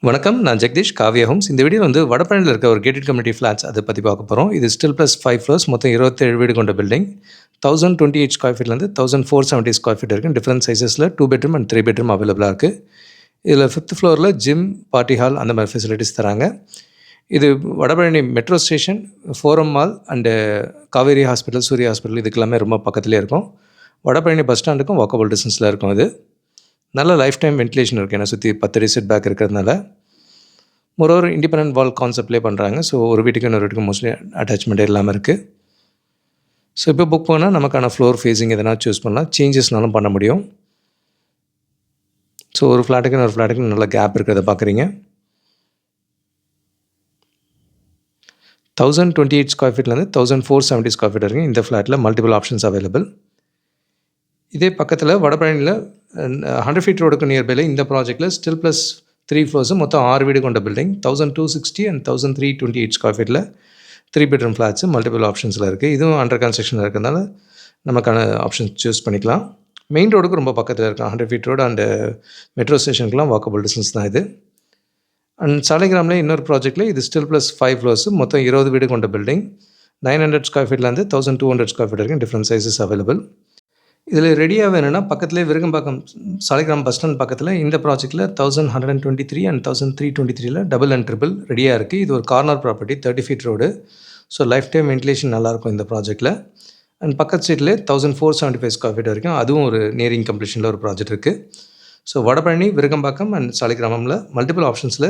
வணக்கம். நான் ஜெகதீஷ், காவியா ஹோம்ஸ். இந்த வீடியோ வந்து வடபழனியில் இருக்க ஒரு கேட்டட் கம்யூனிட்டி ஃப்ளாட்ஸ் அதை பற்றி பார்க்க போகிறோம். இது ஸ்டில் ப்ளஸ் 5 ஃப்ளோர்ஸ், மொத்தம் 27 வீடு கொண்ட பில்டிங். 1028 ஸ்கொயர் ஃபீட்லேருந்து 1470 ஸ்கொயர் ஃபீட் இருக்குது. டிஃப்ரெண்ட் சைஸஸில் 2 பெட்ரூம் அண்ட் 3 பெட்ரூம் அவைலபிளாக இருக்குது. இதில் 5th ஃப்ளோரில் ஜிம், பார்ட்டி ஹால் அந்த மாதிரி ஃபெசிலிட்டிஸ் தராங்க. இது Vadapalani metro station, forum mall and Kaveri hospital, Surya hospital இதுக்கெல்லாமே ரொம்ப பக்கத்துலேயே இருக்கும். வடபழனி பஸ் ஸ்டாண்டுக்கும் வாக்கபிள் டிஸ்டன்ஸில் இருக்கும். இது நல்ல லைஃப் டைம் வென்டிலேஷன் இருக்குது, ஏன்னா சுற்றி 10 அடி செட் பேக் இருக்கிறதுனால. ஒரு இண்டிபெண்டன்ட் வால் கான்செப்ட்லேயே பண்ணுறாங்க. ஸோ ஒரு வீட்டுக்கு இன்னொரு வீட்டுக்கு மோஸ்ட்லி அட்டாச்மெண்ட் இல்லாமல் இருக்குது. ஸோ இப்போ புக் பண்ணால் நமக்கான ஃப்ளோர் ஃபேஸிங் எதனா சூஸ் பண்ணலாம், சேஞ்சஸ்னாலும் பண்ண முடியும். ஸோ ஒரு ஃப்ளாட்டுக்கு இன்னொரு ஃப்ளாட்டுக்கு நல்ல கேப் இருக்கிறத பார்க்குறீங்க. 1028 ஸ்கொயர் ஃபீட்லேருந்து 1470 ஸ்கொயர் ஃபீட் இருக்குது. இந்த ஃப்ளாட்டில் மல்டிபிள் ஆப்ஷன்ஸ் அவைலபிள். இதே பக்கத்தில் வடபழனியில் 100 ஃபீட் ரோடுக்கு நியர்பையில் இந்த ப்ராஜெக்டில் ஸ்டில் ப்ளஸ் 3 ஃப்ளோர்ஸு, மொத்தம் 6 வீடு கொண்ட பில்டிங். 1260 அண்ட் 1328 ஸ்கொயர் ஃபீட்டில் 3 பெட்ரூம் ஃப்ளாட்ஸு மல்டிபிள் ஆப்ஷன்ஸில் இருக்குது. இதுவும் அண்டர் கன்ஸ்ட்ரக்ஷனில் இருக்கிறதுனால நமக்கான ஆப்ஷன்ஸ் சூஸ் பண்ணிக்கலாம். மெயின் ரோடுக்கு ரொம்ப பக்கத்தில் இருக்கும். 100 ஃபீட் ரோடு அண்டு மெட்ரோ ஸ்டேஷனுக்குலாம் வாக்கபிள் டிஸ்டன்ஸ் தான் இது. அண்ட் சாலிகிராமில் இன்னொரு ப்ராஜெக்டில் இது ஸ்டில் ப்ளஸ் 5 ஃப்ளோர்ஸு, மொத்தம் 20 வீடு கொண்ட பில்டிங். 900 ஸ்கொயர் ஃபீட்லேருந்து 1200 ஸ்கொயர் ஃபீட் இருக்குது. Different sizes available. இதில் ரெடியாக வேணும்னா பக்கத்துலேயே விருகம்பாக்கம் சாலிகிராம் பஸ் ஸ்டாண்ட் பக்கத்தில் இந்த ப்ராஜெக்ட்டில் 1123 அண்ட் 1323 டபுள் அண்ட் ட்ரிபிள் ரெடியாக இருக்குது. இது ஒரு corner property, 30 feet road. So life time ventilation நல்லாயிருக்கும் இந்த ப்ராஜெக்ட்டில். அண்ட் பக்கத்து ஸ்ட்ரீட்லேயே 1475 ஸ்கொயர் ஃபீட் வரைக்கும் அதுவும் ஒரு நியரிங் கம்ப்ளீஷனில் ஒரு ப்ராஜெக்ட் இருக்குது. ஸோ வடபழனி, விருகம்பாக்கம் அண்ட் சாலிகிராமில் மல்டிபிள் ஆப்ஷன்ஸில்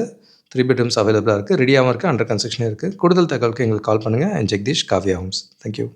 3 பெட்ரூம்ஸ் அவைலபிளாக இருக்குது. ரெடியாகவும் இருக்குது, அண்டர் கன்ஸ்ட்ரக்ஷனே இருக்குது. கூடுதல் தகவலுக்கு எங்களுக்கு கால் பண்ணுங்கள். And Jagadish, Kavya Homes. Thank you.